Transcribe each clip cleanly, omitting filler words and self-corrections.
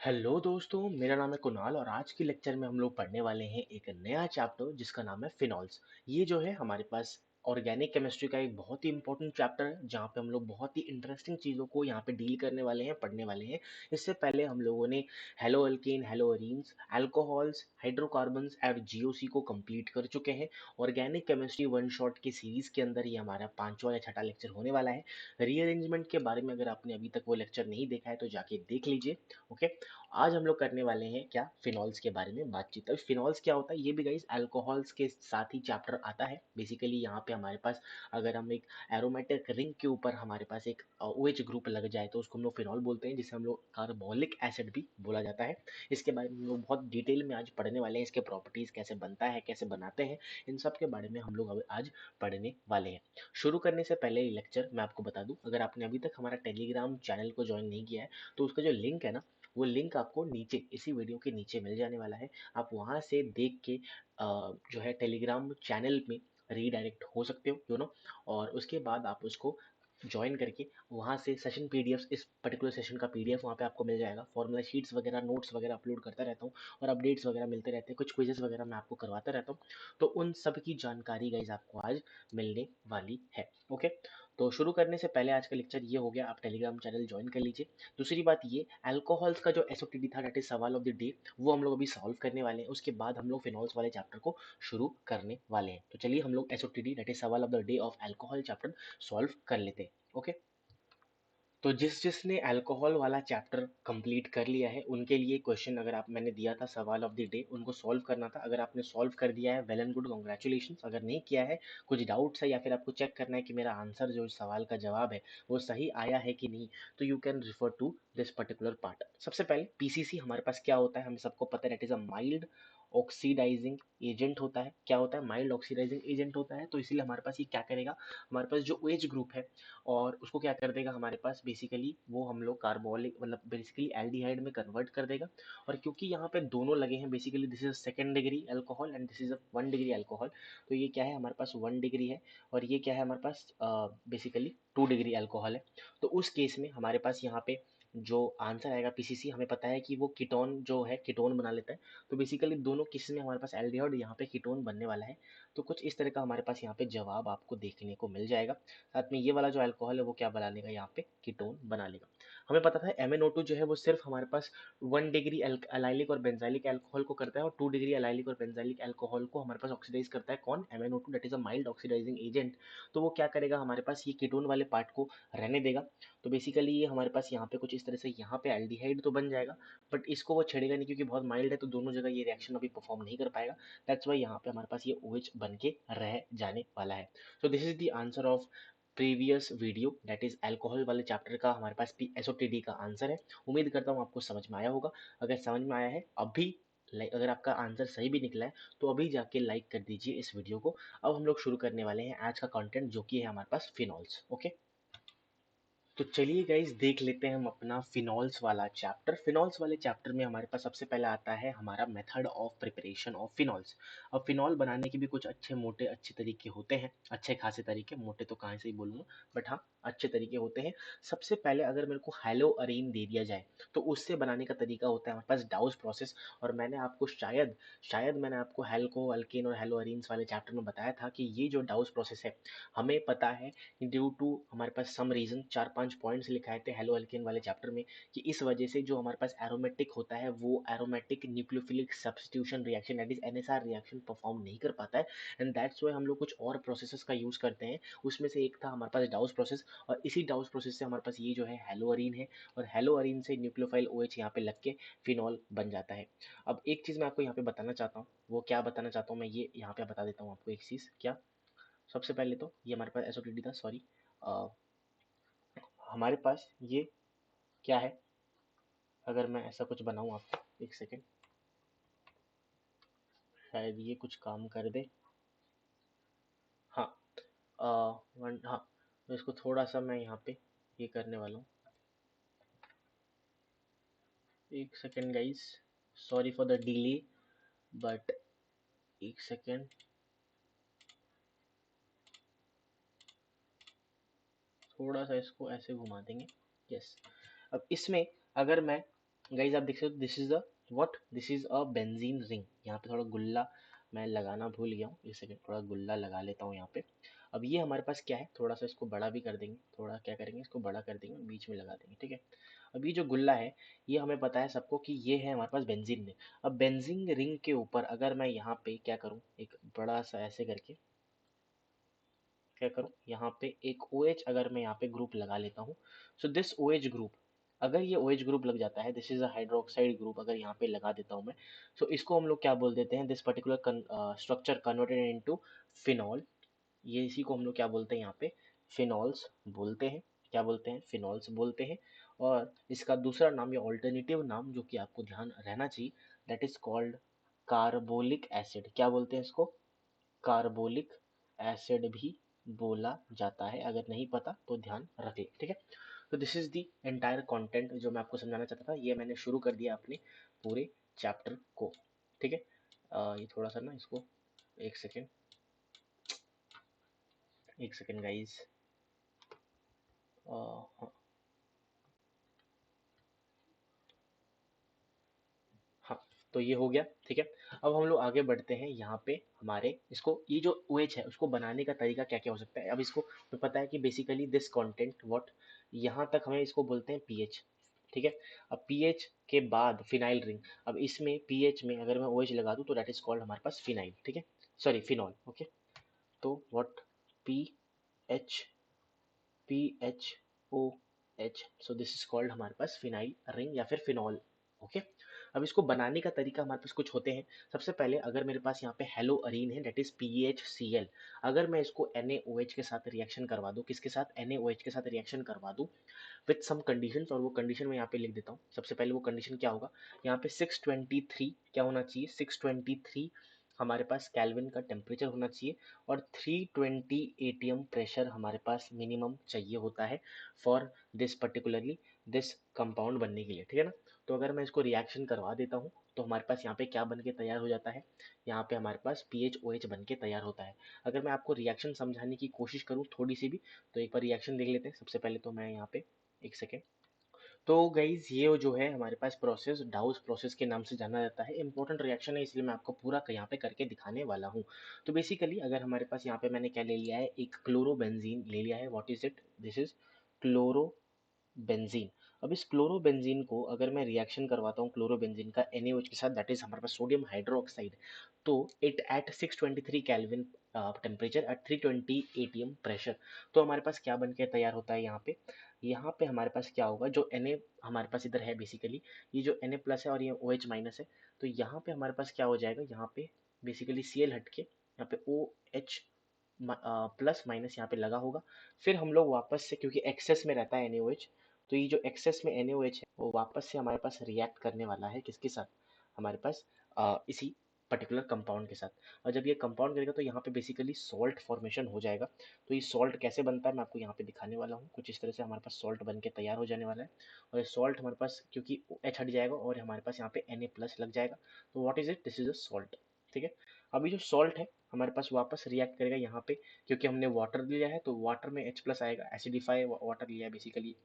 Hello दोस्तों, मेरा नाम है कुणाल और आज की लेक्चर में हम लोग पढ़ने वाले हैं एक नया चैप्टर जिसका नाम है फिनॉल्स। ये जो है हमारे पास ऑर्गेनिक केमिस्ट्री का एक बहुत ही इंपॉर्टेंट चैप्टर है जहाँ पे हम लोग बहुत ही इंटरेस्टिंग चीज़ों को यहाँ पे डील करने वाले हैं, पढ़ने वाले हैं। इससे पहले हम लोगों ने hello alkane, hello arenes, alcohols, hydrocarbons और जीओसी को कंप्लीट कर चुके हैं। ऑर्गेनिक केमिस्ट्री वन शॉट की सीरीज के अंदर ये हमारा पांचवा या छठा लेक्चर होने वाला है। रीअरेंजमेंट के बारे में अगर आपने अभी तक वो लेक्चर नहीं देखा है तो जाके देख लीजिए। ओके। आज हम लोग करने वाले हैं क्या, फिनॉल्स के बारे में बातचीत। अब फिनॉल्स क्या होता है ये भी गाइस अल्कोहल्स के साथ ही चैप्टर आता है। बेसिकली यहाँ पे हमारे पास अगर हम एक एरोमेटिक रिंग के ऊपर हमारे पास एक OH ग्रुप लग जाए तो उसको हम लोग फिनॉल बोलते हैं, जिसे हम लोग कार्बोलिक एसिड भी बोला जाता है। इसके बारे में हम लोग बहुत डिटेल में आज पढ़ने वाले हैं, इसके प्रॉपर्टीज कैसे बनता है, कैसे बनाते हैं, इन सब के बारे में हम लोग आज पढ़ने वाले हैं। शुरू करने से पहले ये लेक्चर मैं आपको बता दूं, अगर आपने अभी तक हमारा टेलीग्राम चैनल को ज्वाइन नहीं किया है तो उसका जो लिंक है ना, वो लिंक आपको नीचे इसी वीडियो के नीचे मिल जाने वाला है। आप वहाँ से देख के जो है टेलीग्राम चैनल में रीडायरेक्ट हो सकते हो, और उसके बाद आप उसको ज्वाइन करके वहाँ से सेशन पीडीएफ, इस पर्टिकुलर सेशन का पीडीएफ वहाँ पे आपको मिल जाएगा। फॉर्मूला शीट्स वगैरह, नोट्स वगैरह अपलोड करता रहता हूँ और अपडेट्स वगैरह मिलते रहते हैं, कुछ क्विजेस वगैरह मैं आपको करवाता रहता हूँ। तो उन सब की जानकारी गाइज आपको आज मिलने वाली है। ओके। तो शुरू करने से पहले आज का लेक्चर ये हो गया, आप टेलीग्राम चैनल ज्वाइन कर लीजिए। दूसरी बात ये, अल्कोहल्स का जो एसओटीडी था, दैट इज सवाल ऑफ द डे, वो हम लोग अभी सॉल्व करने वाले हैं। उसके बाद हम लोग फिनॉल्स वाले चैप्टर को शुरू करने वाले हैं। तो चलिए हम लोग एसओटीडी, दैट इज सवाल of the day of alcohol chapter solve कर लेते हैं। ओके। तो जिसने अल्कोहल वाला चैप्टर कंप्लीट कर लिया है उनके लिए क्वेश्चन, अगर आप, मैंने दिया था सवाल ऑफ द डे, उनको सॉल्व करना था। अगर आपने सॉल्व कर दिया है, वेल एंड गुड, कॉन्ग्रेचुलेशन। अगर नहीं किया है, कुछ डाउट्स है या फिर आपको चेक करना है कि मेरा आंसर जो सवाल का जवाब है वो सही आया है कि नहीं, तो you can refer to this particular part. सबसे पहले पीसीसी हमारे पास क्या होता है, हमें सबको पता है, that is a mild oxidising agent होता है। क्या होता है? माइल्ड ऑक्सीडाइजिंग एजेंट होता है। तो इसीलिए हमारे पास ये क्या करेगा, हमारे पास जो OH ग्रुप है और उसको क्या कर देगा, हमारे पास बेसिकली वो हम लोग कार्बोलिक, मतलब बेसिकली एल्डिहाइड में कन्वर्ट कर देगा। और क्योंकि यहाँ पे दोनों लगे हैं, basically this is second degree alcohol and this is a 1 degree alcohol, तो ये क्या है, हमारे पास 1 डिग्री है और ये क्या है, हमारे पास बेसिकली 2 डिग्री अल्कोहल है। तो उस केस में हमारे पास यहाँ पे जो आंसर आएगा पीसीसी, हमें पता है कि वो कीटोन जो है कीटोन बना लेता है। तो बेसिकली दोनों केस में हमारे पास एल्डिहाइड, यहाँ पे कीटोन बनने वाला है। तो कुछ इस तरह का हमारे पास यहाँ पे जवाब आपको देखने को मिल जाएगा। साथ में ये वाला जो अल्कोहल है वो क्या बना लेगा, यहाँ पे कीटोन बना लेगा। हमें पता था MnO2 जो है वो सिर्फ हमारे पास 1 डिग्री अलाइलिक और बेंजाइलिक अल्कोहल को करता है और 2 डिग्री अलाइलिक और बेंजाइलिक अल्कोहल को हमारे पास ऑक्सीडाइज करता है। कौन? MnO2, that is a mild oxidising agent. तो वो क्या करेगा, हमारे पास ये कीटोन वाले पार्ट को रहने देगा। तो बेसिकली ये हमारे पास यहाँ पे कुछ इस तरह से, यहाँ पे एल्डिहाइड तो बन जाएगा बट इसको वो छेड़ेगा नहीं क्योंकि बहुत माइल्ड है, तो दोनों जगह ये रिएक्शन अभी परफॉर्म नहीं कर पाएगा। दैट्स वाई यहाँ पे हमारे पास ये OH बन के रह जाने वाला है। So this is the answer of previous video, that is alcohol वाले चैप्टर का हमारे पास एसओटीडी का आंसर है। उम्मीद करता हूँ आपको समझ में आया होगा। अगर समझ में आया है अभी, अगर आपका आंसर सही भी निकला है तो अभी जाके लाइक कर दीजिए इस वीडियो को। अब हम लोग शुरू करने वाले हैं आज का कंटेंट, जो कि है हमारे पास फिनॉल्स। ओके। तो चलिए गाइस देख लेते हैं हम अपना फिनॉल्स वाला चैप्टर। फिनॉल्स वाले चैप्टर में हमारे पास सबसे पहले आता है हमारा method of preparation of phenols. अब फिनॉल बनाने के भी कुछ अच्छे मोटे अच्छे तरीके होते हैं, अच्छे खासे तरीके, मोटे तो कहाँ से ही बोलूँगा, बट हाँ अच्छे तरीके होते हैं। सबसे पहले अगर मेरे को हेलो अरीन दे दिया जाए तो उससे बनाने का तरीका होता है हमारे पास डाउस प्रोसेस। और मैंने आपको शायद मैंने आपको हेल्को अल्केन और हेलो अरीन्स वाले चैप्टर में बताया था कि ये जो डाउस प्रोसेस है, हमें पता है ड्यू टू हमारे पास सम रीजन, 4-5 पॉइंट्स लिखाए थे हेलो अल्केन वाले चैप्टर में, कि इस वजह से जो हमारे पास एरोमेटिक होता है वो aromatic nucleophilic substitution reaction, that is NSR reaction perform नहीं कर पाता है। एंड दैट्स वाई हम लोग कुछ और प्रोसेसेस का यूज करते हैं। उसमें से एक था हमारे पास डाउस प्रोसेस, और इसी डाउस प्रोसेस से हमारे पास ये जो है हेलो अरीन है, और हेलो अरीन से न्यूक्लियोफाइल OH यहाँ पे लग के फिनॉल बन जाता है। अब एक चीज मैं आपको यहाँ पे बताना चाहता हूँ, वो क्या बताना चाहता हूँ मैं, ये यहाँ पे बता देता हूँ आपको एक चीज। क्या? सबसे पहले तो ये हमारे पास एसओटीडी था, सॉरी। हमारे पास ये क्या है, अगर मैं ऐसा कुछ बनाऊं आपको, एक सेकेंड, शायद ये कुछ काम कर दे। हाँ। हाँ, तो इसको थोड़ा सा मैं यहाँ पे ये करने वाला हूँ। एक second guys, sorry for the delay, but एक सेकेंड, थोड़ा सा इसको ऐसे घुमा देंगे। यस। अब इसमें अगर मैं गाइज आप देख सकते हो, this is a benzene ring. यहाँ पे थोड़ा गुल्ला मैं लगाना भूल गया हूँ, एक सेकंड थोड़ा गुल्ला लगा लेता हूँ यहाँ पे। अब ये हमारे पास क्या है, थोड़ा सा इसको बड़ा भी कर देंगे, थोड़ा क्या करेंगे इसको बड़ा कर देंगे, बीच में लगा देंगे, ठीक है। अब ये जो गुल्ला है, ये हमें पता है सबको कि ये है हमारे पास बेंजीन रिंग। अब बेंजीन रिंग के ऊपर अगर मैं यहाँ पे क्या करूँ, एक बड़ा सा ऐसे करके क्या करूँ, यहाँ पे एक OH अगर मैं यहाँ पे ग्रुप लगा लेता हूँ, सो दिस OH ग्रुप, अगर ये OH ग्रुप लग जाता है, this is a hydroxide group, अगर यहाँ पे लगा देता हूँ मैं, सो इसको हम लोग क्या बोल देते हैं, this particular structure converted into phenol. ये इसी को हम लोग क्या बोलते हैं यहाँ पे, फिनॉल्स बोलते हैं। क्या बोलते हैं, फिनॉल्स बोलते हैं। और इसका दूसरा नाम या ऑल्टरनेटिव नाम जो कि आपको ध्यान रहना चाहिए, that is called carbolic acid. क्या बोलते हैं इसको, कार्बोलिक एसिड भी बोला जाता है। अगर नहीं पता तो ध्यान रखिए, ठीक है। तो this is the entire content जो मैं आपको समझाना चाहता था, ये मैंने शुरू कर दिया अपने पूरे चैप्टर को, ठीक है। ये थोड़ा सा ना इसको, एक सेकेंड, एक सेकेंड गाइज। हाँ, तो ये हो गया, ठीक है। अब हम लोग आगे बढ़ते हैं, यहाँ पे हमारे इसको, ये जो OH है उसको बनाने का तरीका क्या क्या हो सकता है। अब इसको हमें पता है कि बेसिकली दिस कंटेंट व्हाट, यहाँ तक हमें इसको बोलते हैं पीएच, ठीक है। अब पीएच के बाद फिनाइल रिंग, अब इसमें पीएच में अगर मैं OH लगा दूँ तो दैट इज कॉल्ड हमारे पास फिनाइल, ठीक है, सॉरी फिनॉल, ओके। तो what, P H, PHOH, so this is called हमारे पास फिनाइल रिंग या फिर फिनॉल, ओके। अब इसको बनाने का तरीका हमारे पास कुछ होते हैं। सबसे पहले अगर मेरे पास यहाँ पे हेलो अरीन है, दैट इज PHCl, अगर मैं इसको NaOH के साथ रिएक्शन करवा दूँ, किसके साथ, NaOH के साथ रिएक्शन करवा दूँ विथ सम कंडीशंस, और वो कंडीशन मैं यहाँ पे लिख देता हूँ। सबसे पहले वो कंडीशन क्या होगा, यहाँ पे 623 क्या होना चाहिए, 623 हमारे पास कैल्विन का टेम्परेचर होना चाहिए, और 320 ATM प्रेशर हमारे पास मिनिमम चाहिए होता है for this particularly this compound बनने के लिए, ठीक है ना। तो अगर मैं इसको रिएक्शन करवा देता हूँ तो हमारे पास यहाँ पे क्या बन के तैयार हो जाता है, यहाँ पे हमारे पास PHOH बन के तैयार होता है। अगर मैं आपको रिएक्शन समझाने की कोशिश करूँ थोड़ी सी भी, तो एक बार रिएक्शन देख लेते हैं। सबसे पहले तो मैं यहाँ पे, एक सेकेंड, तो गाइज ये जो है हमारे पास प्रोसेस डाउस प्रोसेस के नाम से जाना जाता है। इंपॉर्टेंट रिएक्शन है, इसलिए मैं आपको पूरा यहाँ पे करके दिखाने वाला हूँ। तो बेसिकली अगर हमारे पास यहाँ पे मैंने क्या ले लिया है, एक क्लोरोबेंजीन ले लिया है, what is it, this is chloro benzene. अब इस क्लोरोबेंजीन को अगर मैं रिएक्शन करवाता हूँ क्लोरोबेंजीन का NaOH के साथ, दैट इज हमारे पास सोडियम हाइड्रोक्साइड, तो it at 623 kelvin temperature at 320 ATM pressure, तो हमारे पास क्या बन के तैयार होता है यहाँ पे, यहाँ पे हमारे पाच क्या होगा, जो Na हमारे पास इधर है बेसिकली, ये जो Na प्लस है और ये OH माइनस है, तो यहाँ पे हमारे पास क्या हो जाएगा, यहाँ पे बेसिकली Cl हट के यहाँ पे OH प्लस माइनस यहाँ पे लगा होगा। फिर हम लोग वापस से, क्योंकि एक्सेस में रहता है NaOH, तो ये जो एक्सेस में NaOH है वो वापस से हमारे पास रिएक्ट करने वाला है किसके साथ, हमारे पास इसी पर्टिकुलर कंपाउंड के साथ। और जब ये कंपाउंड करेगा तो यहाँ पे बेसिकली सॉल्ट फॉर्मेशन हो जाएगा। तो ये सॉल्ट कैसे बनता है मैं आपको यहाँ पे दिखाने वाला हूँ। कुछ इस तरह से हमारे पास सॉल्ट बन के तैयार हो जाने वाला है, और ये सॉल्ट हमारे पास क्योंकि H हट जाएगा और हमारे पास यहाँ पे Na प्लस लग जाएगा, तो what is it, this is a salt, ठीक है। अभी जो सॉल्ट है हमारे पास वापस रिएक्ट करेगा यहाँ पे, क्योंकि हमने वाटर लिया है तो वाटर में H प्लस आएगा, एसिडिफाई वाटर लिया है बेसिकली,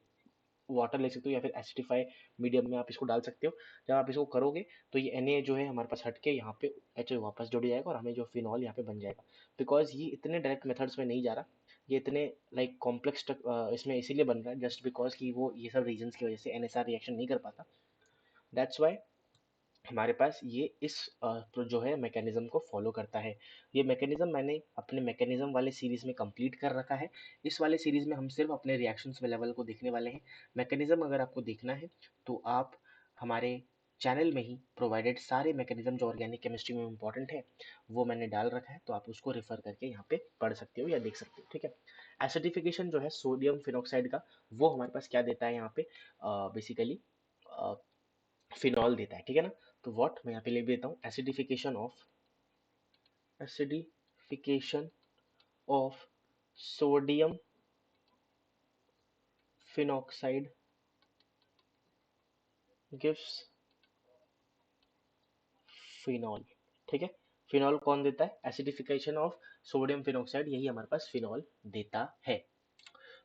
वाटर ले सकते हो या फिर एसिडिफाई मीडियम में आप इसको डाल सकते हो। जब आप इसको करोगे तो ये Na जो है हमारे पास हट के यहाँ पे H वापस जुड़ जाएगा और हमें जो फिनॉल यहाँ पे बन जाएगा। बिकॉज ये इतने डायरेक्ट मेथड्स में नहीं जा रहा, ये इतने लाइक कॉम्प्लेक्स इसमें इसीलिए बन रहा है जस्ट बिकॉज कि वो ये सब रीजंस की वजह से NSR रिएक्शन नहीं कर पाता, दैट्स वाई हमारे पास ये इस जो है मैकेनिज्म को फॉलो करता है। ये मैकेनिज्म मैंने अपने मैकेनिज्म वाले सीरीज में कंप्लीट कर रखा है। इस वाले सीरीज में हम सिर्फ अपने रिएक्शंस लेवल को देखने वाले हैं। मैकेनिज्म अगर आपको देखना है तो आप हमारे चैनल में ही प्रोवाइडेड सारे मैकेनिज्म जो ऑर्गेनिक केमिस्ट्री में इंपॉर्टेंट है वो मैंने डाल रखा है, तो आप उसको रेफर करके यहाँ पे पढ़ सकते हो या देख सकते हो, ठीक है। एसिडिफिकेशन जो है सोडियम फिनॉक्साइड का, वो हमारे पास क्या देता है यहाँ पे, बेसिकली फिनॉल देता है, ठीक है ना। तो व्हाट मैं यहाँ पे लिख देता हूँ, acidification of sodium phenoxide gives phenol, ठीक है। फिनॉल कौन देता है, एसिडिफिकेशन ऑफ सोडियम फिनॉक्साइड, यही हमारे पास फिनॉल देता है।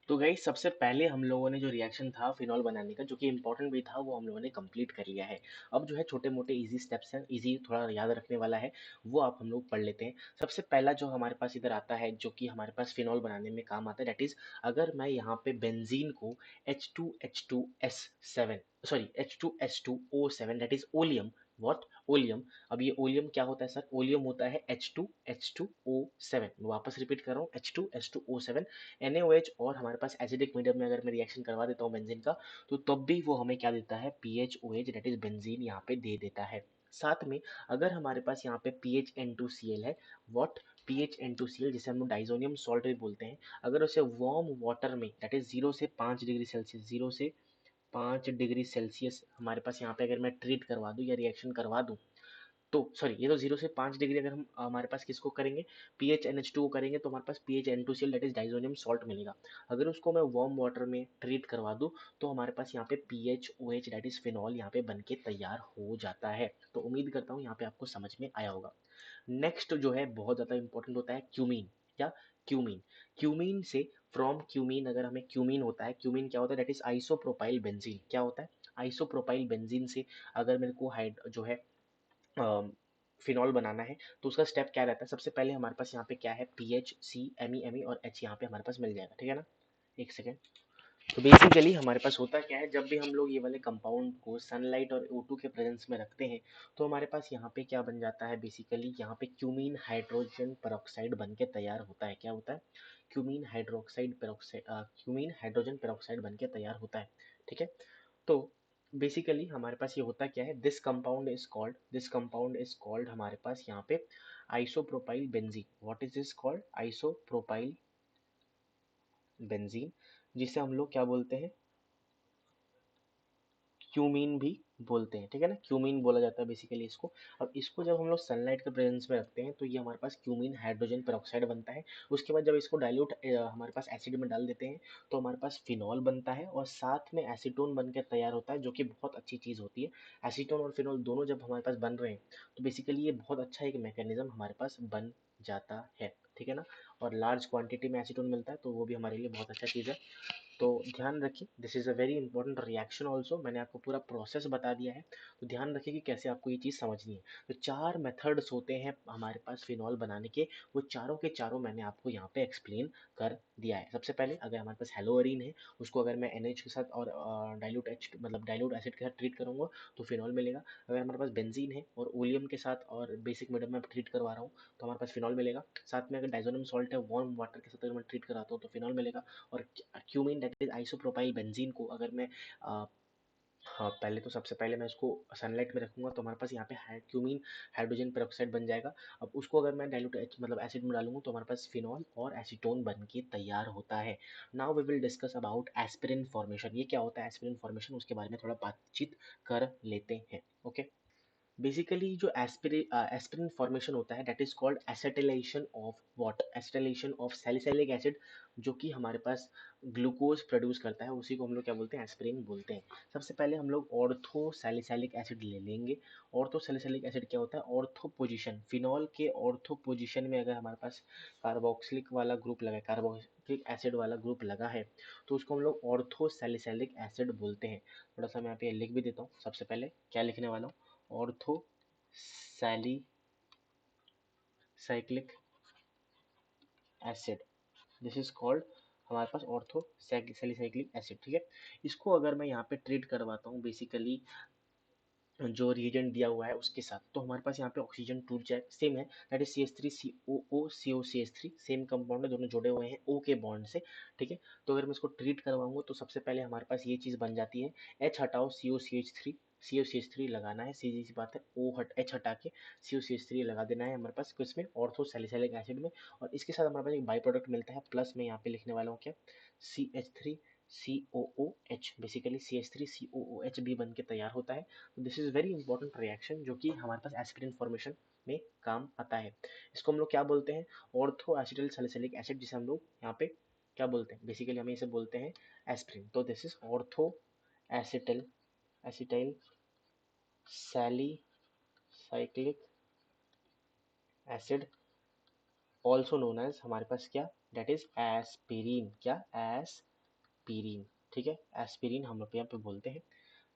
तो गाइस सबसे पहले हम लोगों ने जो रिएक्शन था फिनॉल बनाने का, जो कि इंपॉर्टेंट भी था, वो हम लोगों ने कंप्लीट कर लिया है। अब जो है छोटे मोटे इजी स्टेप्स हैं, इजी थोड़ा याद रखने वाला है, वो आप हम लोग पढ़ लेते हैं। सबसे पहला जो हमारे पास इधर आता है, जो कि हमारे पास फिनॉल बनाने में काम आता है, दैट इज अगर मैं यहाँ पे बेंजीन को H2H2S7 sorry H2S2O7 that is oleum, what oleum. अब ये ओलियम क्या होता है सर? ओलियम होता है H2H2O7। मैं वापस रिपीट कर रहा हूँ, H2H2O7 NaOH, और हमारे पास एसिडिक मीडियम में अगर मैं रिएक्शन करवा देता हूँ बेंजीन का, तो तब भी वो हमें क्या देता है? PHOH, दैट इज बेंजीन यहाँ पे दे देता है। साथ में अगर हमारे पास यहाँ पे PHN2Cl है, व्हाट PHN2Cl, जिसे हम लोग डाइजोनियम सॉल्ट भी बोलते हैं, अगर उसे वार्म वाटर में दैट इज 0 से 5 डिग्री सेल्सियस, 0 से 5 डिग्री सेल्सियस हमारे पास यहाँ पे अगर मैं ट्रीट करवा दूँ या रिएक्शन करवा दूँ, तो सॉरी ये तो 0 से 5 डिग्री, अगर हम हमारे पास किसको करेंगे? PHNH2 करेंगे, तो हमारे पास PHN2Cl that is diazonium salt मिलेगा। अगर उसको मैं वार्म वाटर में ट्रीट करवा दूँ, तो हमारे पास यहाँ पे PHOH दैट इज फिनॉल यहाँ पे बन के तैयार हो जाता है। तो उम्मीद करता हूँ यहाँ पे आपको समझ में आया होगा। नेक्स्ट जो है बहुत ज़्यादा इंपॉर्टेंट होता है क्यूमीन। क्या? क्यूमीन। क्यूमीन से फ्रॉम क्यूमीन, अगर हमें क्यूमीन होता है, क्यूमीन क्या होता है? That is isopropyl benzene. क्या होता है? आइसोप्रोपाइल बेंजीन से अगर मेरे को हाइड जो है फिनॉल बनाना है, तो उसका स्टेप क्या रहता है? सबसे पहले हमारे पास यहाँ पे क्या है? PHC, Me और H यहाँ पे हमारे पास मिल जाएगा, ठीक है ना? एक सेकेंड। तो बेसिकली हमारे पास होता क्या है, जब भी हम लोग ये वाले कंपाउंड को सनलाइट और O2 के प्रेजेंस में रखते हैं, तो हमारे पास यहाँ पे क्या बन जाता है? बेसिकली यहाँ पे क्यूमीन हाइड्रोजन पेरोक्साइड बन के तैयार होता है। क्या होता है? Cumene hydroxide peroxide, cumene hydrogen peroxide बन के तैयार होता है, ठीक है? तो बेसिकली हमारे पास ये होता क्या है? दिस कंपाउंड इज कॉल्ड हमारे पास यहाँ पे isopropyl benzene. What is this called? Isopropyl benzene, जिसे हम लोग क्या बोलते हैं? क्यूमीन भी बोलते हैं, ठीक है ना? क्यूमीन बोला जाता है बेसिकली इसको। अब इसको जब हम लोग सनलाइट के प्रेजेंस में रखते हैं, तो ये हमारे पास क्यूमीन हाइड्रोजन पेरोक्साइड बनता है। उसके बाद जब इसको डाइल्यूट हमारे पास एसिड में डाल देते हैं, तो हमारे पास फिनॉल बनता है, और साथ में एसीटोन बन के तैयार होता है, जो कि बहुत अच्छी चीज़ होती है। एसीटोन और फिनॉल दोनों जब हमारे पास बन रहे हैं, तो बेसिकली ये बहुत अच्छा एक मैकेनिज्म हमारे पास बन जाता है, ठीक है ना? और लार्ज क्वांटिटी में एसीटोन मिलता है, तो वो भी हमारे लिए बहुत अच्छा चीज़ है। तो ध्यान रखिए, this is a very important reaction also. मैंने आपको पूरा प्रोसेस बता दिया है, तो ध्यान रखिए कि कैसे आपको ये चीज़ समझनी है। तो 4 मेथड्स होते हैं हमारे पास फिनॉल बनाने के, वो चारों के चारों मैंने आपको यहाँ पे एक्सप्लेन कर दिया है। सबसे पहले अगर हमारे पास हेलोअरीन है, उसको अगर मैं NH के साथ और डाइल्यूट एच मतलब डाइल्यूट एसिड के साथ ट्रीट करूँगा, तो फिनॉल मिलेगा। अगर हमारे पास बेंजीन है और ओलियम के साथ और बेसिक मीडियम में ट्रीट करवा रहा हूँ, तो हमारे पास फिनॉल मिलेगा। साथ में अगर डाइजोनियम सॉल्ट है, वार्म वाटर के साथ अगर मैं ट्रीट कराता हूँ, तो फिनॉल मिलेगा। और cumene that is isopropyl benzene को अगर मैं हाँ, पहले तो सबसे पहले मैं इसको सनलाइट में रखूंगा, तो हमारे पास यहाँ पे क्यूमीन हाइड्रोजन पेरोक्साइड बन जाएगा। अब उसको अगर मैं डाइल्यूट मतलब एसिड में डालूंगा, तो हमारे पास फिनॉल और एसीटोन बन के तैयार होता है। Now we will discuss about aspirin formation. ये क्या होता है एस्पिरिन फॉर्मेशन, उसके बारे में थोड़ा बातचीत कर लेते हैं। ओके। बेसिकली जो एस्पिरिन फॉर्मेशन होता है, that is called acetylation of what? Acetylation of salicylic acid, जो कि हमारे पास ग्लूकोज प्रोड्यूस करता है, उसी को हम लोग क्या बोलते हैं? एस्पिरिन बोलते हैं। सबसे पहले हम लोग ऑर्थो सैलिसिलिक एसिड ले लेंगे। ऑर्थो सैलिसिलिक एसिड क्या होता है? ऑर्थो पोजीशन, फिनॉल के ऑर्थो पोजीशन में अगर हमारे पास कार्बोक्सिलिक वाला ग्रुप लगा है, कार्बोक्सिलिक एसिड वाला ग्रुप लगा है, तो उसको हम लोग ऑर्थो सैलिसिलिक एसिड बोलते हैं। थोड़ा सा मैं यहाँ पे लिख भी देता हूँ। सबसे पहले क्या लिखने वाला हूँ? Ortho salicylic acid, this is called हमारे पास ऑर्थो सैलिसाइक्लिक एसिड, ठीक है? इसको अगर मैं यहाँ पे ट्रीट करवाता हूँ बेसिकली जो रिएजेंट दिया हुआ है उसके साथ, तो हमारे पास यहाँ पे ऑक्सीजन टूट जाए, सेम है, that is CH3COO, same compound है, दोनों जुड़े हुए हैं O के बॉन्ड से, ठीक है? तो अगर मैं इसको ट्रीट करवाऊंगा, तो सबसे पहले हमारे पास ये चीज़ बन जाती है, H हटाओ COCH3 लगाना है, सीधी सी बात है। H हटा के COCH3 लगा देना है हमारे पास किसमें? ऑर्थो सैलिसिलिक एसिड में। और इसके साथ हमारे पास एक बाई प्रोडक्ट मिलता है, प्लस में यहाँ पे लिखने वाला हूँ क्या? CH3COOH, बेसिकली CH3COOH भी बन के तैयार होता है। तो this is very important reaction, जो कि हमारे पास एस्पिरिन फॉर्मेशन में काम आता है। इसको हम लोग क्या बोलते हैं? ऑर्थो एसिटिल सैलिसिलिक एसिड, जिसे हम लोग यहाँ पे क्या बोलते हैं? बेसिकली हम इसे बोलते हैं एस्पिरिन। तो this is ortho acetyl acetyl salicylic acid, also known as हमारे पास क्या? That is aspirin. क्या? एस्पिरिन, ठीक है, एस्पिरिन हम लोग यहाँ पे बोलते हैं।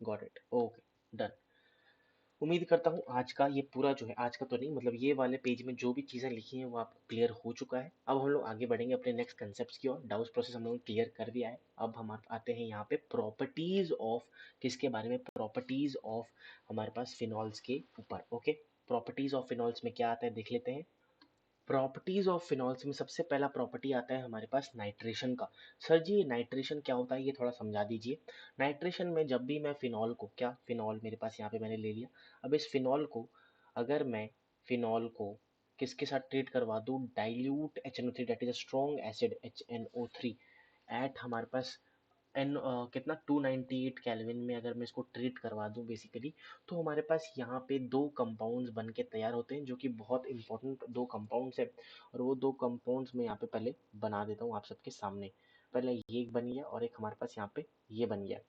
Got it, okay, done. उम्मीद करता हूँ आज का ये पूरा जो है, आज का तो नहीं मतलब ये वाले पेज में जो भी चीज़ें लिखी हैं वो आपको क्लियर हो चुका है। अब हम लोग आगे बढ़ेंगे अपने नेक्स्ट कंसेप्ट की ओर। डाउस प्रोसेस हम लोगों ने क्लियर कर दिया है। अब हम आते हैं यहाँ पे प्रॉपर्टीज ऑफ, किसके बारे में, प्रॉपर्टीज ऑफ हमारे पास फिनॉल्स के ऊपर। ओके, प्रॉपर्टीज ऑफ फिनॉल्स में क्या आता है देख लेते हैं। प्रॉपर्टीज ऑफ फिनॉल्स में सबसे पहला प्रॉपर्टी आता है हमारे पास नाइट्रेशन का। सर जी नाइट्रेशन क्या होता है ये थोड़ा समझा दीजिए। नाइट्रेशन में जब भी मैं फिनॉल को, क्या फिनॉल मेरे पास यहाँ पे मैंने ले लिया, अब इस फिनॉल को अगर मैं फिनॉल को किसके साथ ट्रीट करवा दूँ, dilute HNO3 that is a strong acid HNO3 at हमारे पास कितना 298 केल्विन में अगर मैं इसको ट्रीट करवा दूं बेसिकली, तो हमारे पास यहाँ पे दो कंपाउंड्स बन के तैयार होते हैं जो कि बहुत इंपॉर्टेंट दो कंपाउंड्स है। और वो दो कंपाउंड्स मैं यहाँ पे पहले बना देता हूँ आप सबके सामने। पहले ये एक बन गया और एक हमारे पास यहाँ पे ये बन गया।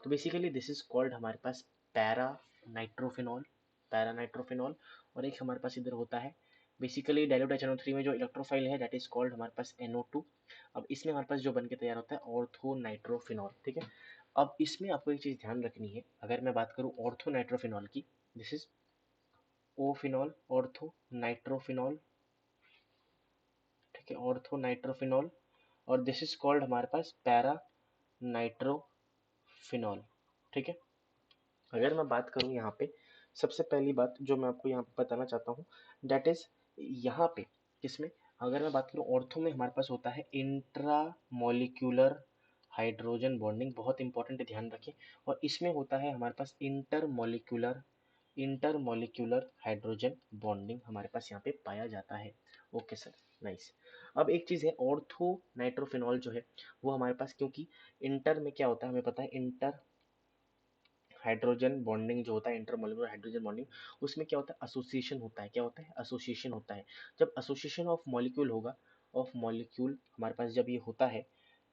तो बेसिकली दिस इज कॉल्ड हमारे पास पैरा नाइट्रोफिनॉल, पैरा नाइट्रोफिनॉल। और एक हमारे पास इधर होता है बेसिकली डाइल्यूट HNO3 में जो इलेक्ट्रोफाइल है दैट इज कॉल्ड हमारे पास NO2। अब इसमें हमारे पास जो बन के तैयार होता है ऑर्थो नाइट्रोफिनॉल, ठीक है। अब इसमें आपको एक चीज ध्यान रखनी है, अगर मैं बात करूं ऑर्थो नाइट्रोफिनॉल की, this is O phenol, ortho nitrophenol, ठीक है, ऑर्थो नाइट्रोफिनॉल। और दिस इज कॉल्ड हमारे पास पैरा नाइट्रोफिनॉल, ठीक है। अगर मैं बात करूं यहाँ पे, सबसे पहली बात जो मैं आपको यहाँ पे बताना चाहता हूँ दैट इज यहाँ पे किसमें, अगर मैं बात करूं ऑर्थो में हमारे पास होता है इंट्रा मॉलिक्यूलर हाइड्रोजन बॉन्डिंग, बहुत इंपॉर्टेंट है ध्यान रखें। और इसमें होता है हमारे पास इंटर मॉलिक्यूलर हाइड्रोजन बॉन्डिंग हमारे पास यहाँ पे पाया जाता है। Okay sir, nice. अब एक चीज़ है ऑर्थो नाइट्रोफिनॉल जो है वो हमारे पास, क्योंकि इंटर में क्या होता है हमें पता है, इंटर हाइड्रोजन बॉन्डिंग जो होता है, इंटरमोलिकुलर हाइड्रोजन बॉन्डिंग, उसमें क्या होता है एसोसिएशन होता है, क्या होता है एसोसिएशन होता है। जब एसोसिएशन ऑफ मॉलिक्यूल होगा, ऑफ मॉलिक्यूल हमारे पास जब ये होता है,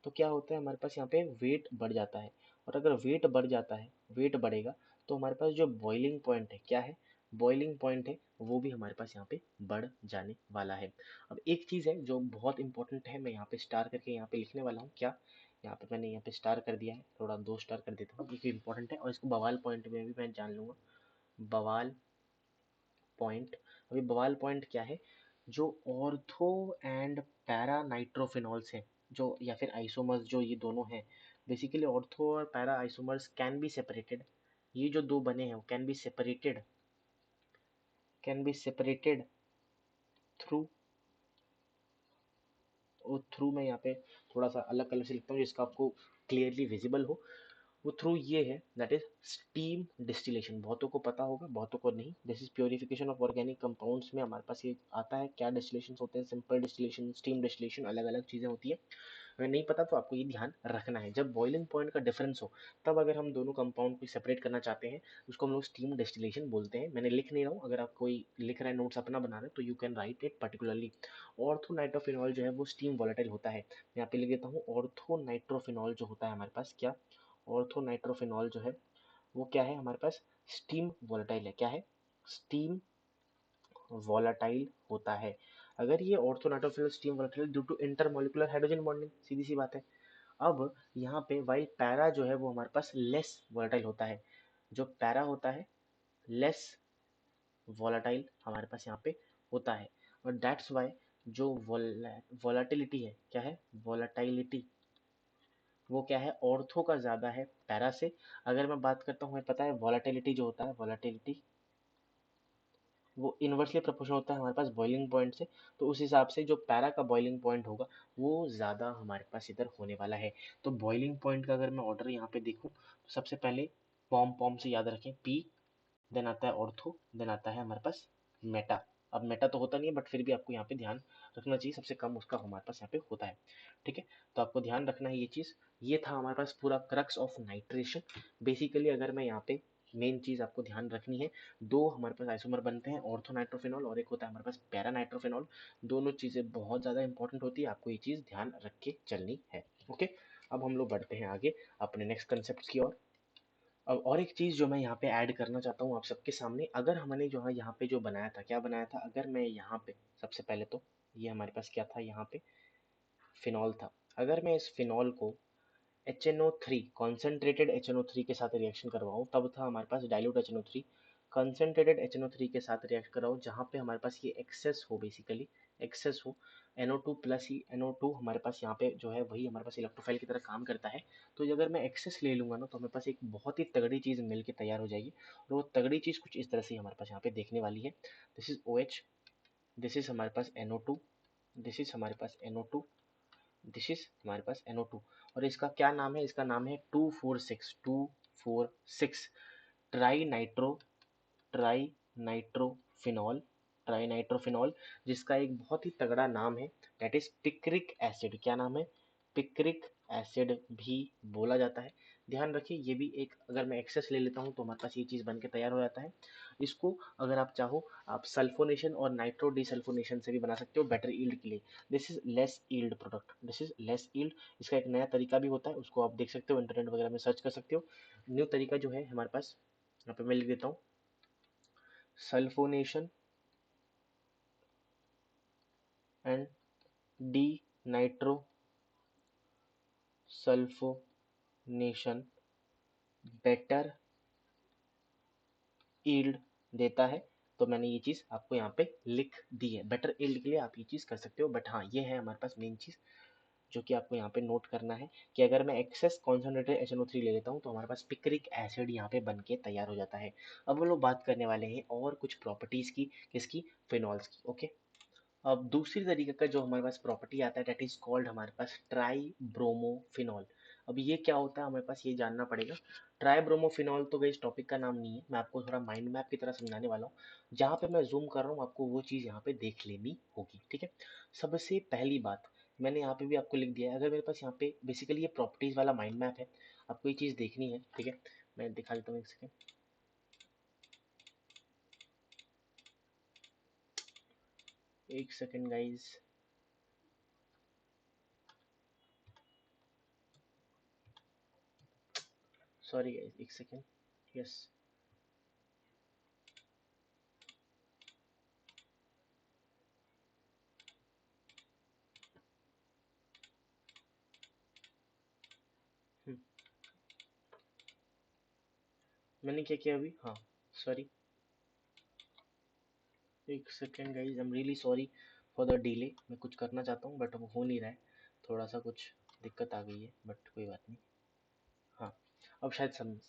तो क्या होता है हमारे पास यहाँ पे वेट बढ़ जाता है। और अगर वेट बढ़ जाता है, वेट बढ़ेगा, तो हमारे पास जो बॉइलिंग पॉइंट है, क्या है बॉइलिंग पॉइंट है, वो भी हमारे पास यहाँ पे बढ़ जाने वाला है। अब एक चीज़ है जो बहुत इंपॉर्टेंट है, मैं यहाँ पे स्टार करके यहाँ पे लिखने वाला हूँ, क्या, यहाँ पे मैंने यहाँ पे स्टार कर दिया है, थोड़ा 2 स्टार कर देता हूँ क्योंकि इंपॉर्टेंट है। और इसको बवाल पॉइंट में भी मैं जान लूंगा, बवाल पॉइंट। अभी बवाल पॉइंट क्या है, जो ऑर्थो एंड पैरा नाइट्रोफिनॉल्स हैं, जो या फिर आइसोमर्स जो ये दोनों हैं, बेसिकली ऑर्थो और para isomers can be separated, ये जो दो बने हैं वो कैन बी सेपरेटेड थ्रू, और थ्रू मैं यहाँ पे थोड़ा सा अलग कलर से लिखता हूँ जिसका आपको क्लियरली विजिबल हो। वो थ्रू ये है दैट इज स्टीम डिस्टिलेशन, बहुतों को पता होगा बहुतों को नहीं। This is purification of organic compounds में हमारे पास ये आता है। क्या डिस्टिलेशन होते हैं, सिंपल डिस्टिलेशन, स्टीम डिस्टिलेशन, अलग अलग चीज़ें होती है। अगर नहीं पता तो आपको ये ध्यान रखना है, जब बॉइलिंग पॉइंट का डिफरेंस हो तब अगर हम दोनों कंपाउंड को सेपरेट करना चाहते हैं उसको हम लोग स्टीम डिस्टिलेशन बोलते हैं। मैंने लिख नहीं रहा हूँ, अगर आप कोई लिख रहा है नोट्स अपना बना रहे हैं तो you can write it particularly. Orthonitrophenol जो है वो स्टीम वॉलेटाइल होता है। मैं यहाँ पे लिख देता हूँ ऑर्थोनाइट्रोफिनॉल जो होता है हमारे पास, क्या, ऑर्थोनाइट्रोफिनॉल जो है वो क्या है हमारे पास, स्टीम वॉलेटाइल है। क्या है, स्टीम वॉलेटाइल होता है। अगर ये orthonitrophenol steam volatile due to intermolecular hydrogen bonding, सीधी सी बात है। अब यहाँ पे वाइल पैरा जो है वो हमारे पास लेस वॉलेटाइल होता है, जो पैरा होता है लेस वॉलेटाइल हमारे पास यहाँ पे होता है। और दैट्स वाई जो वॉलेटिलिटी है, क्या है वॉलेटिलिटी, वो क्या है ऑर्थो का ज़्यादा है पैरा से। अगर मैं बात करता हूँ, हमें पता है वॉलेटिलिटी जो होता है, वॉलेटिलिटी वो इन्वर्सली प्रोपोर्शनल होता है हमारे पास बॉइलिंग पॉइंट से। तो उस हिसाब से जो पैरा का बॉइलिंग पॉइंट होगा वो ज़्यादा हमारे पास इधर होने वाला है। तो बॉइलिंग पॉइंट का अगर मैं ऑर्डर यहाँ पे देखूँ तो सबसे पहले पॉम पॉम से याद रखें, पी, देन आता है ऑर्थो, देन आता है हमारे पास मेटा। अब मेटा तो होता नहीं है बट फिर भी आपको यहाँ पे ध्यान रखना चाहिए, सबसे कम उसका हमारे पास यहाँ पे होता है, ठीक है। तो आपको ध्यान रखना है ये चीज़। ये था हमारे पास पूरा क्रक्स ऑफ नाइट्रेशन। बेसिकली अगर मैं यहाँ पे मेन चीज़ आपको ध्यान रखनी है, दो हमारे पास आइसोमर बनते हैं ऑर्थोनाइट्रोफिनॉल और एक होता है हमारे पास पैरानाइट्रोफिनॉल। दोनों चीज़ें बहुत ज़्यादा इंपॉर्टेंट होती है, आपको ये चीज़ ध्यान रख के चलनी है। ओके, अब हम लोग बढ़ते हैं आगे अपने नेक्स्ट कंसेप्ट की ओर। अब और एक चीज़ जो मैं यहाँ पे ऐड करना चाहता हूँ आप सबके सामने, अगर हमने जो है यहाँ पे जो बनाया था, क्या बनाया था, अगर मैं यहाँ पे सबसे पहले तो ये हमारे पास क्या था, यहाँ पे फिनॉल था। अगर मैं इस फिनॉल को HNO3 कॉन्सेंट्रेटेड HNO3 के साथ रिएक्शन करवाऊँ, तब था हमारे पास डाइल्यूट HNO3। कंसनट्रेटेड HNO3 के साथ रिएक्ट कराओ जहाँ पे हमारे पास ये एक्सेस हो, बेसिकली एक्सेस हो। NO2 प्लस ही NO2 हमारे पास यहाँ पे जो है वही हमारे पास इलेक्ट्रोफाइल की तरह काम करता है। तो ये अगर मैं एक्सेस ले लूँगा ना, तो हमारे पास एक बहुत ही तगड़ी चीज़ मिल के तैयार हो जाएगी। और वो तगड़ी चीज़ कुछ इस तरह से हमारे पास यहाँ पे देखने वाली है। This is OH, this is हमारे पास NO2, दिस इज हमारे पास NO2, दिस इज हमारे पास NO2। और इसका क्या नाम है? इसका नाम है 246 tri nitro try nitrophenol, try nitrophenol, जिसका एक बहुत ही तगड़ा नाम है, दैट इज पिक्रिक एसिड। क्या नाम है? पिक्रिक एसिड भी बोला जाता है। ध्यान रखिए, ये भी एक, अगर मैं एक्सेस ले लेता हूँ तो हमारे पास ये चीज़ बन के तैयार हो जाता है। इसको अगर आप चाहो, आप सल्फोनेशन और नाइट्रो डिसल्फोनेशन से भी बना सकते हो बेटर ईल्ड के लिए। This is less yield product, this is less yield. इसका एक नया तरीका भी होता है, उसको आप देख सकते हो, इंटरनेट वगैरह में सर्च कर सकते हो। न्यू तरीका जो है हमारे पास, यहाँ पे मैं लिख देता हूँ, sulphonation and D nitro sulphonation better yield देता है। तो मैंने ये चीज़ आपको यहाँ पे लिख दी है, बेटर ईल्ड के लिए आप ये चीज़ कर सकते हो। बट हाँ, ये है हमारे पास मेन चीज़ जो कि आपको यहाँ पे नोट करना है, कि अगर मैं एक्सेस कॉन्सेंट्रेटेड HNO3 ले लेता हूँ तो हमारे पास पिक्रिक एसिड यहाँ पे बन के तैयार हो जाता है। अब हम लोग बात करने वाले हैं और कुछ प्रॉपर्टीज़ की, किसकी? फिनॉल्स की। ओके, अब दूसरी तरीके का जो हमारे पास प्रॉपर्टी आता है, दैट इज कॉल्ड हमारे पास ट्राई ब्रोमोफिनॉल। अब ये क्या होता है, हमारे पास ये जानना पड़ेगा। ट्राई ब्रोमोफिनॉल तो इस टॉपिक का नाम नहीं है, मैं आपको थोड़ा माइंड मैप की तरह समझाने वाला हूँ। जहाँ पे मैं जूम कर रहा हूँ, आपको वो चीज़ यहाँ पे देख लेनी होगी, ठीक है। सबसे पहली बात, मैंने यहाँ पे भी आपको लिख दिया है, अगर मेरे पास यहाँ पे बेसिकली ये प्रॉपर्टीज वाला माइंड मैप है, आपको ये चीज़ देखनी है, ठीक है। मैं दिखा देता हूँ, एक सेकेंड, एक सेकेंड गाइज, सॉरी गाइज, एक सेकेंड। यस, मैंने क्या किया अभी? हाँ, सॉरी, एक second guys, I am really sorry for the delay. मैं कुछ करना चाहता हूँ बट वो हो नहीं रहा है, थोड़ा सा कुछ दिक्कत आ गई है, बट कोई बात नहीं। हाँ, अब शायद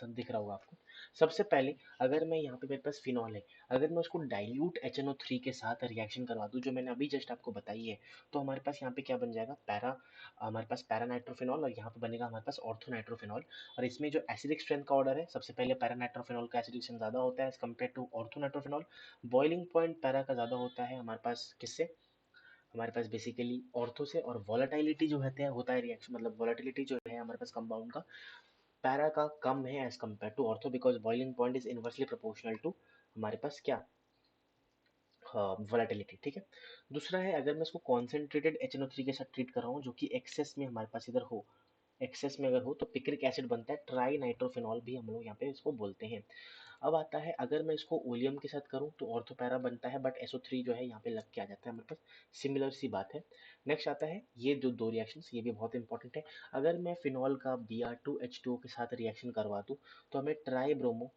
दिख रहा होगा आपको। सबसे पहले, अगर मैं यहाँ पे, मेरे पास फिनॉल है, अगर मैं उसको डाइल्यूट HNO3 के साथ रिएक्शन करवा दूँ, जो मैंने अभी जस्ट आपको बताई है, तो हमारे पास यहाँ पे क्या बन जाएगा? हमारे पास पैरा नाइट्रोफिनॉल, और यहाँ पे बनेगा हमारे पास ऑर्थो नाइट्रोफिनॉल। और इसमें जो एसिडिक स्ट्रेंथ का ऑर्डर है, सबसे पहले पैरा नाइट्रोफिनॉल का एसिडिक स्ट्रेंथ ज़्यादा होता है as compared to ortho nitrophenol. Boiling point para का ज़्यादा होता है हमारे पास, किससे? हमारे पास बेसिकली ऑर्थो से। और वॉलेटिलिटी जो होता है रिएक्शन, मतलब वॉलेटिलिटी जो है हमारे पास कंपाउंड का, पैरा का कम है as compared to ortho, because boiling point is inversely proportional to हमारे पास क्या? वॉलेटिलिटी, ठीक है। दूसरा है, अगर मैं इसको कॉन्सेंट्रेटेड HNO3 के साथ ट्रीट कर रहा हूँ, जो कि एक्सेस में हमारे पास इधर हो, एक्सेस में अगर हो, तो पिक्रिक एसिड बनता है, ट्राई नाइट्रोफिनॉल भी हम लोग यहाँ पे इसको बोलते हैं। अब आता है, अगर मैं इसको ओलियम के साथ करूँ तो ऑर्थोपैरा बनता है, बट SO3 जो है यहाँ पे लग के आ जाता है हमारे पास, सिमिलर सी बात है। नेक्स्ट आता है, ये जो दो रिएक्शंस, ये भी बहुत इंपॉर्टेंट है। अगर मैं फिनॉल का Br2H2O के साथ रिएक्शन करवा दूँ, तो हमें ट्राई ब्रोमो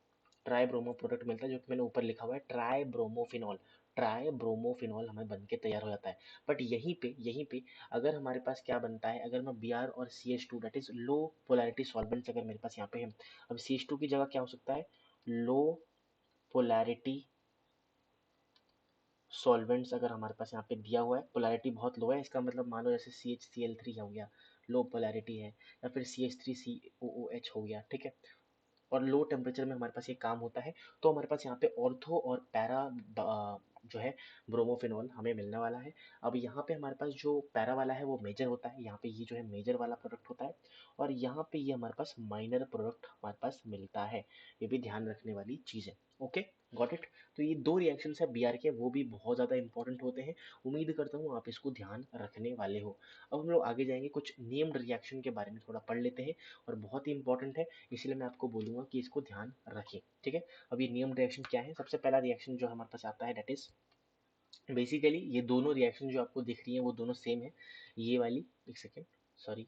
प्रोडक्ट मिलता है, जो कि मैंने ऊपर लिखा हुआ है, ट्राई ब्रोमोफिनॉल हमें बन के तैयार हो जाता है। बट यहीं पे अगर हमारे पास क्या बनता है, अगर मैं Br और CH2, that is low polarity solvents अगर मेरे पास यहाँ पे है, अब CH2 की जगह क्या हो सकता है? लो पोलैरिटी सॉल्वेंट्स अगर हमारे पास यहाँ पे दिया हुआ है, पोलैरिटी बहुत लो है, इसका मतलब मान लो जैसे CHCl3 हो गया, लो पोलैरिटी है, या फिर CH3COOH हो गया, ठीक है। और लो टेम्परेचर में हमारे पास ये काम होता है, तो हमारे पास यहाँ पे ऑर्थो और पैरा जो है ब्रोमोफिनॉल हमें मिलने वाला है। अब यहाँ पे हमारे पास जो पैरा वाला है वो मेजर होता है, यहाँ पे ये जो है मेजर वाला प्रोडक्ट होता है, और यहाँ पे ये हमारे पास माइनर प्रोडक्ट हमारे पास मिलता है। ये भी ध्यान रखने वाली चीज़ है। Okay, got it. तो ये दो रिएक्शंस है BR के, वो भी बहुत ज़्यादा इंपॉर्टेंट होते हैं। उम्मीद करता हूँ आप इसको ध्यान रखने वाले हो। अब हम लोग आगे जाएंगे, कुछ नेम्ड रिएक्शन के बारे में थोड़ा पढ़ लेते हैं, और बहुत ही इंपॉर्टेंट है, इसलिए मैं आपको बोलूँगा कि इसको ध्यान रखें, ठीक है। अब ये नेम्ड रिएक्शन क्या है? सबसे पहला रिएक्शन जो हमारे पास आता है, डेट इज बेसिकली, ये दोनों रिएक्शन जो आपको दिख रही है वो दोनों सेम है। ये वाली, एक सेकेंड, सॉरी,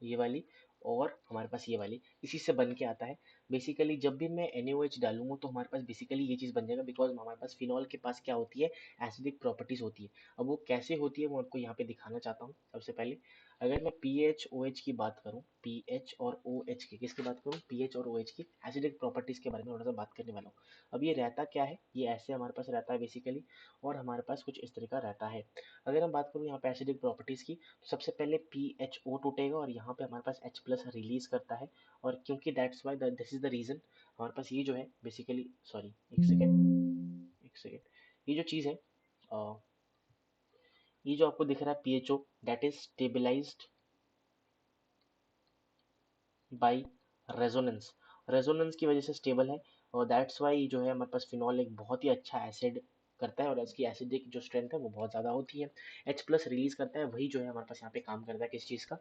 ये वाली और हमारे पास ये वाली, इसी से बन के आता है। बेसिकली जब भी मैं NaOH डालूंगा तो हमारे पास बेसिकली ये चीज़ बन जाएगा, बिकॉज हमारे पास फिनॉल के पास क्या होती है, एसिडिक प्रॉपर्टीज होती है। अब वो कैसे होती है वो आपको यहाँ पे दिखाना चाहता हूँ। सबसे पहले अगर मैं PH OH की बात करूँ, पीएच और OH की, किसकी बात करूँ, पीएच और OH की एसिडिक प्रॉपर्टीज के बारे में थोड़ा सा बात करने वाला हूँ। अब ये रहता क्या है, ये ऐसे हमारे पास रहता है बेसिकली, और हमारे पास कुछ इस तरह का रहता है। अगर हम बात करूँ यहाँ पे एसिडिक प्रॉपर्टीज की, तो सबसे पहले PHO टूटेगा और यहाँ पे हमारे पास H प्लस रिलीज करता है। और क्योंकि that's why this is the reason, हमारे पास ये जो है बेसिकली, सॉरी एक सेकेंड, एक सेकेंड, ये जो चीज़ है, ये जो आपको दिख रहा है PHO, that is stabilised by resonance. Resonance की वजह से स्टेबल है, और दैट्स वाई जो है हमारे पास फिनॉल एक बहुत ही अच्छा एसिड करता है, और इसकी एसिडिक जो स्ट्रेंथ है वो बहुत ज़्यादा होती है। H प्लस रिलीज करता है, वही जो है हमारे पास यहाँ पे काम करता है किस चीज़ का,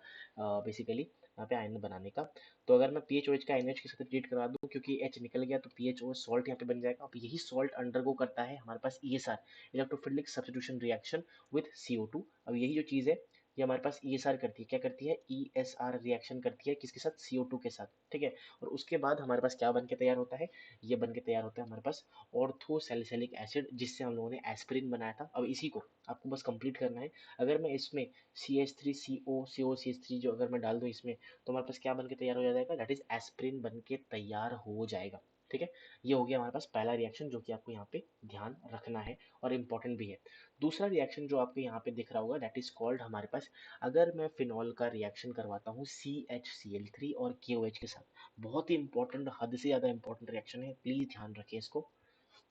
बेसिकली यहाँ पे आयन बनाने का। तो अगर मैं PHOH का NH के साथ ट्रीट करा दूँ, क्योंकि H निकल गया तो PHO सॉल्ट यहाँ पे बन जाएगा। अब यही सॉल्ट अंडरगो करता है हमारे पास ESR, electrophilic substitution reaction with CO2। अब यही जो चीज़ है ये हमारे पास ESR करती है, क्या करती है, ESR रिएक्शन करती है किसके साथ, CO2 के साथ, ठीक है। और उसके बाद हमारे पास क्या बन के तैयार होता है, ये बन के तैयार होता है हमारे पास ऑर्थो सैलिसिलिक एसिड, जिससे हम लोगों ने एस्पिरिन बनाया था। अब इसी को आपको बस कंप्लीट करना है। अगर मैं इसमें CH3CO COCH3 जो अगर मैं डाल दूँ इसमें, तो हमारे पास क्या बन के तैयार हो जाएगा, दैट इज एस्पिरिन बन के तैयार हो जाएगा, ठीक है। ये हो गया हमारे पास पहला रिएक्शन जो कि आपको यहाँ पे ध्यान रखना है और इम्पोर्टेंट भी है। दूसरा रिएक्शन जो आपको यहाँ पे दिख रहा होगा, दैट इज कॉल्ड हमारे पास, अगर मैं फिनॉल का रिएक्शन करवाता हूँ CHCl3 और KOH के साथ, बहुत ही इंपॉर्टेंट, हद से ज़्यादा इंपॉर्टेंट रिएक्शन है, प्लीज़ ध्यान रखिए इसको।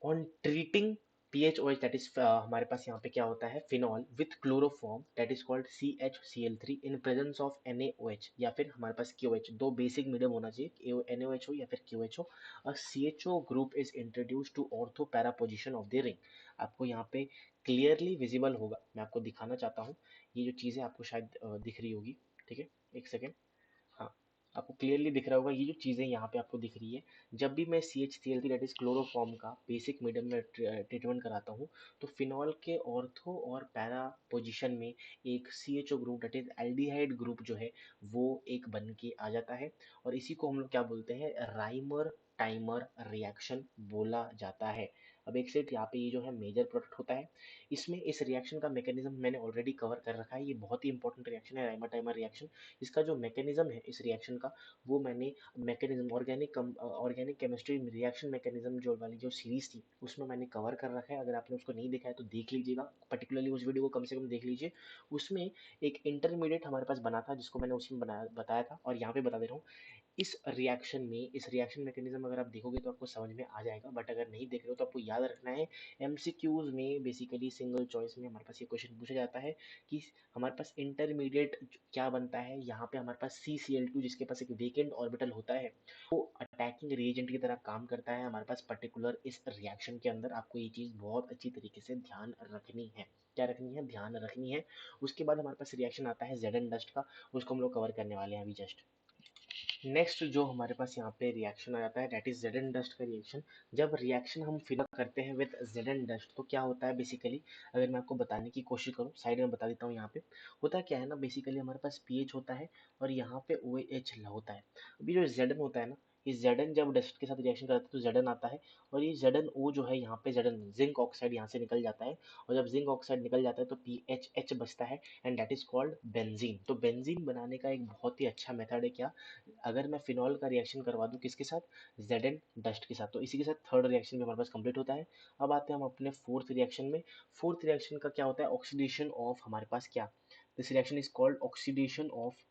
On treating PHOH, that is हमारे पास यहाँ पे क्या होता है, phenol with chloroform, that is called CHCl3 in presence of NaOH, या फिर हमारे पास KOH, दो बेसिक मीडियम होना चाहिए, NaOH हो या फिर KOH हो। और CHO group is introduce to ortho para position of the ring. आपको यहाँ पे क्लियरली विजिबल होगा, मैं आपको दिखाना चाहता हूँ, ये जो चीज़ें आपको शायद दिख रही होगी, ठीक है, एक सेकेंड, हाँ, आपको क्लियरली दिख रहा होगा ये जो चीज़ें यहाँ पे आपको दिख रही है। जब भी मैं CHCl3 दैट इज क्लोरोफॉर्म का बेसिक मीडियम में ट्रीटमेंट कराता हूँ, तो फिनॉल के ऑर्थो और पैरा पोजीशन में एक CHO group that is aldehyde group जो है वो एक बन के आ जाता है। और इसी को हम लोग क्या बोलते हैं, राइमर टाइमर रिएक्शन बोला जाता है। अब एक सेट यहाँ पे ये जो है मेजर प्रोडक्ट होता है, इसमें इस रिएक्शन का मैकेनिज्म मैंने ऑलरेडी कवर कर रखा है, ये बहुत ही इंपॉर्टेंट रिएक्शन है राइमर टाइमर रिएक्शन। इसका जो मैकेनिज्म है इस रिएक्शन का, वो मैंने mechanism organic chemistry reaction mechanism जो वाली जो सीरीज थी उसमें मैंने कवर कर रखा है। अगर आपने उसको नहीं देखा है तो देख लीजिएगा, पर्टिकुलरली उस वीडियो को कम से कम देख लीजिए। उसमें एक इंटरमीडिएट हमारे पास बना था जिसको मैंने उसमें बनाया बताया था, और यहाँ पे बता दे रहा हूँ। इस रिएक्शन में, इस रिएक्शन मैकेनिज्म अगर आप देखोगे तो आपको समझ में आ जाएगा, बट अगर नहीं देख रहे हो तो आपको याद रखना है। MCQs में बेसिकली सिंगल चॉइस में हमारे पास ये क्वेश्चन पूछा जाता है कि हमारे पास इंटरमीडिएट क्या बनता है। यहाँ पे हमारे पास CCl2 जिसके पास एक वेकेंट ऑर्बिटल होता है, वो अटैकिंग रिएजेंट की तरह काम करता है हमारे पास पर्टिकुलर इस रिएक्शन के अंदर। आपको ये चीज़ बहुत अच्छी तरीके से ध्यान रखनी है, क्या रखनी है, ध्यान रखनी है। उसके बाद हमारे पास रिएक्शन आता है जेडन डस्ट का, उसको हम लोग कवर करने वाले हैं अभी जस्ट। नेक्स्ट जो हमारे पास यहाँ पे रिएक्शन आ जाता है, डेट इज जेडन डस्ट का रिएक्शन। जब रिएक्शन हम फिल करते हैं विद जेडन डस्ट तो क्या होता है बेसिकली, अगर मैं आपको बताने की कोशिश करूँ, साइड में बता देता हूँ। यहाँ पे होता क्या है ना, बेसिकली हमारे पास पीएच होता है और यहाँ पे OH होता है। अभी जो जेडन होता है ना, ये जेडन जब डस्ट के साथ रिएक्शन करता है तो जेडन आता है, और ये जेडन ओ जो है यहाँ पे जेडन जिंक ऑक्साइड यहाँ से निकल जाता है, और जब जिंक ऑक्साइड निकल जाता है तो PHH बचता है, and that is called benzene. तो बेंजीन बनाने का एक बहुत ही अच्छा मेथड है क्या, अगर मैं फिनॉल का रिएक्शन करवा दूं किसके साथ, जेड डस्ट के साथ, तो इसी के साथ थर्ड रिएक्शन भी हमारे पास कंप्लीट होता है। अब आते हैं हम अपने फोर्थ रिएक्शन में। फोर्थ रिएक्शन का क्या होता है, ऑक्सीडेशन ऑफ हमारे पास क्या, this reaction is called oxidation of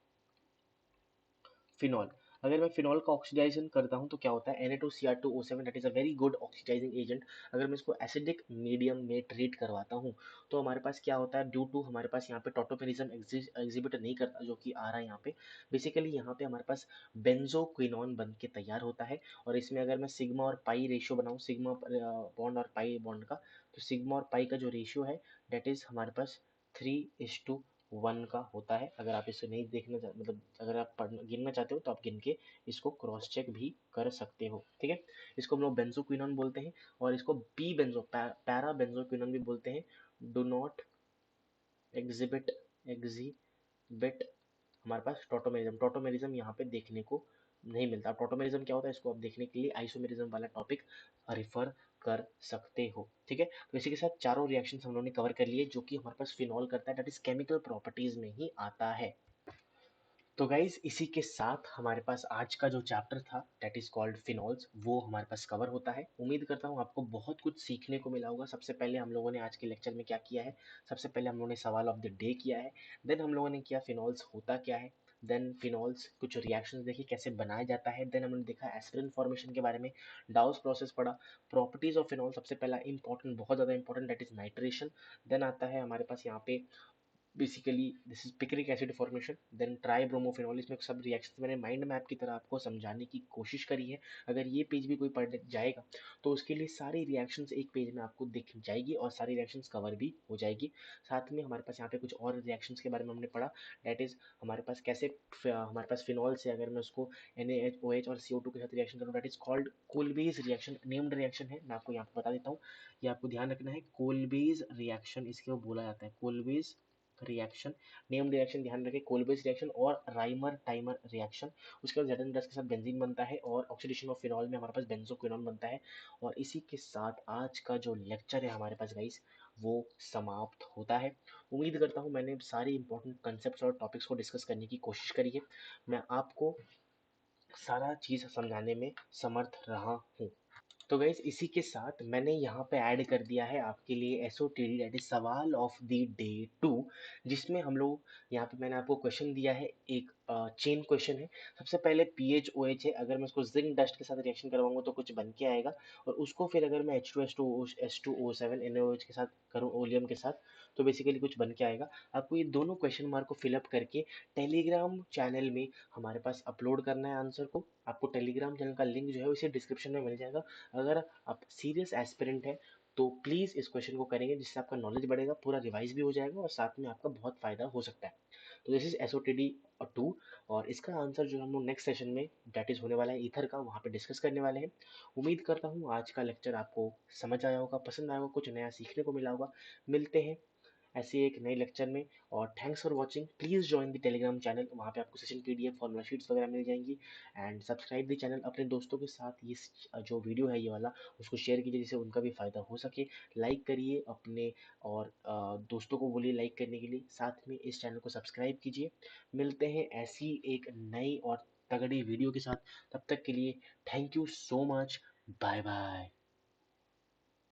phenol. अगर मैं फिनॉल का ऑक्सीडाइजेशन करता हूं तो क्या होता है, Na2Cr2O7 that is a very good oxidising agent. अगर मैं इसको एसिडिक मीडियम में ट्रीट करवाता हूं तो हमारे पास क्या होता है, ड्यू टू हमारे पास यहाँ पे टोटोमेरिज्म एग्जिबिट नहीं करता जो कि आ रहा है यहाँ पे, बेसिकली यहाँ पे हमारे पास बेंजोक्विनोन बन के तैयार होता है। और इसमें अगर मैं सिग्मा और पाई रेशियो बनाऊँ, सिग्मा बॉन्ड और पाई बॉन्ड का, तो सिग्मा और पाई का जो रेशियो है दैट इज हमारे पास 3:1 का होता है। अगर आप इसे नहीं देखना मतलब अगर आप गिनना चाहते हो तो आप गिन के इसको क्रॉस चेक भी कर सकते हो, ठीक है। इसको हम लोग बेंजोक्विनोन बोलते हैं, और इसको पैरा बेंजोक्विनोन भी बोलते हैं। डू नॉट एग्जिबिट एग्जिबिट हमारे पास टॉटोमेरिज्म यहाँ पे देखने को नहीं मिलता। टॉटोमेरिज्म क्या होता है, इसको आप देखने के लिए आइसोमेरिज्म वाला टॉपिक रिफर कर सकते हो। ठीक है, तो इसी के साथ चारों रिएक्शंस हम लोगों ने कवर कर लिए जो कि हमारे पास फिनॉल करता है, दैट इज केमिकल प्रॉपर्टीज में ही आता है। तो गाइज इसी के साथ हमारे पास आज का जो चैप्टर था दैट इज कॉल्ड फिनॉल्स वो हमारे पास कवर होता है। उम्मीद करता हूँ आपको बहुत कुछ सीखने को मिला होगा। सबसे पहले हम लोगों ने आज के लेक्चर में क्या किया है, सबसे पहले हम लोगों ने सवाल ऑफ द डे किया है, देन हम लोगों ने किया फिनॉल्स होता क्या है, देन फिनॉल्स कुछ रिएक्शंस देखी कैसे बनाया जाता है, देन हमने देखा एस्पिरिन फॉर्मेशन के बारे में, डाउस प्रोसेस पढ़ा, प्रॉपर्टीज ऑफ फिनॉल सबसे पहला इंपॉर्टेंट, बहुत ज़्यादा important, that is nitration. Then आता है हमारे पास यहाँ पे basically this is picric acid formation, then tribromophenol. इसमें सब रिएक्शन मैंने माइंड मैप की तरह आपको समझाने की कोशिश करी है। अगर ये पेज भी कोई पढ़ जाएगा तो उसके लिए सारी रिएक्शंस एक पेज में आपको दिख जाएगी और सारी रिएक्शंस कवर भी हो जाएगी। साथ में हमारे पास यहाँ पे कुछ और रिएक्शंस के बारे में हमने पढ़ा, दैट इज हमारे पास कैसे हमारे पास फिनॉल से अगर मैं उसको NaOH और CO2 के साथ रिएक्शन करूँ, that is called Kolbe's reaction, named reaction है। मैं आपको यहाँ पे बता देता हूँ, ये आपको ध्यान रखना है, कोलबेज रिएक्शन इसके वो बोला जाता है, कोलबेज रिएक्शन, नेम रिएक्शन ध्यान रखें, कोलबेज रिएक्शन और राइमर टाइमर रिएक्शन। उसके बाद जेडन के साथ बेंजीन बनता है और ऑक्सीडेशन ऑफ फिनॉल में हमारे पास बेंजोक्विनोन बनता है। और इसी के साथ आज का जो लेक्चर है हमारे पास गाइस वो समाप्त होता है। उम्मीद करता हूँ मैंने सारी इंपॉर्टेंट कंसेप्ट और टॉपिक्स को डिस्कस करने की कोशिश करी है। मैं आपको सारा चीज़ समझाने में समर्थ रहा हूँ। तो गैस इसी के साथ मैंने यहाँ पे ऐड कर दिया है आपके लिए SOTD, दैट इज सवाल ऑफ द डे 2, जिसमें हम लोग यहाँ पे मैंने आपको क्वेश्चन दिया है, एक चेन क्वेश्चन है। सबसे पहले PHOH है, अगर मैं उसको जिंक डस्ट के साथ रिएक्शन करवाऊंगा तो कुछ बन के आएगा, और उसको फिर अगर मैं H2SO7 NaOH के साथ करूँ ओलियम के साथ तो बेसिकली कुछ बन के आएगा। आपको ये दोनों क्वेश्चन मार्क को फिलअप करके टेलीग्राम चैनल में हमारे पास अपलोड करना है आंसर को। आपको टेलीग्राम चैनल का लिंक जो है उसे डिस्क्रिप्शन में मिल जाएगा। अगर आप सीरियस एस्पिरेंट हैं तो प्लीज़ इस क्वेश्चन को करेंगे, जिससे आपका नॉलेज बढ़ेगा, पूरा रिवाइज भी हो जाएगा और साथ में आपका बहुत फायदा हो सकता है। तो दिस इज SOTD 2, और इसका आंसर जो हम लोग नेक्स्ट सेशन में दैट इज होने वाला है ईथर का, वहाँ पे डिस्कस करने वाले हैं। उम्मीद करता हूँ आज का लेक्चर आपको समझ आया होगा, पसंद आया होगा, कुछ नया सीखने को मिला होगा। मिलते हैं ऐसे एक नए लेक्चर में, और thanks for watching. Please join the Telegram channel, वहाँ पे आपको सेशन PDF फॉर्मूला शीट्स वगैरह मिल जाएंगी। एंड सब्सक्राइब द चैनल, अपने दोस्तों के साथ ये जो वीडियो है ये वाला उसको शेयर कीजिए जिससे उनका भी फ़ायदा हो सके। लाइक करिए अपने और दोस्तों को बोलिए लाइक करने के लिए, साथ में इस चैनल को सब्सक्राइब कीजिए। मिलते हैं ऐसी एक नई और तगड़ी वीडियो के साथ, तब तक के लिए thank you so much, bye bye.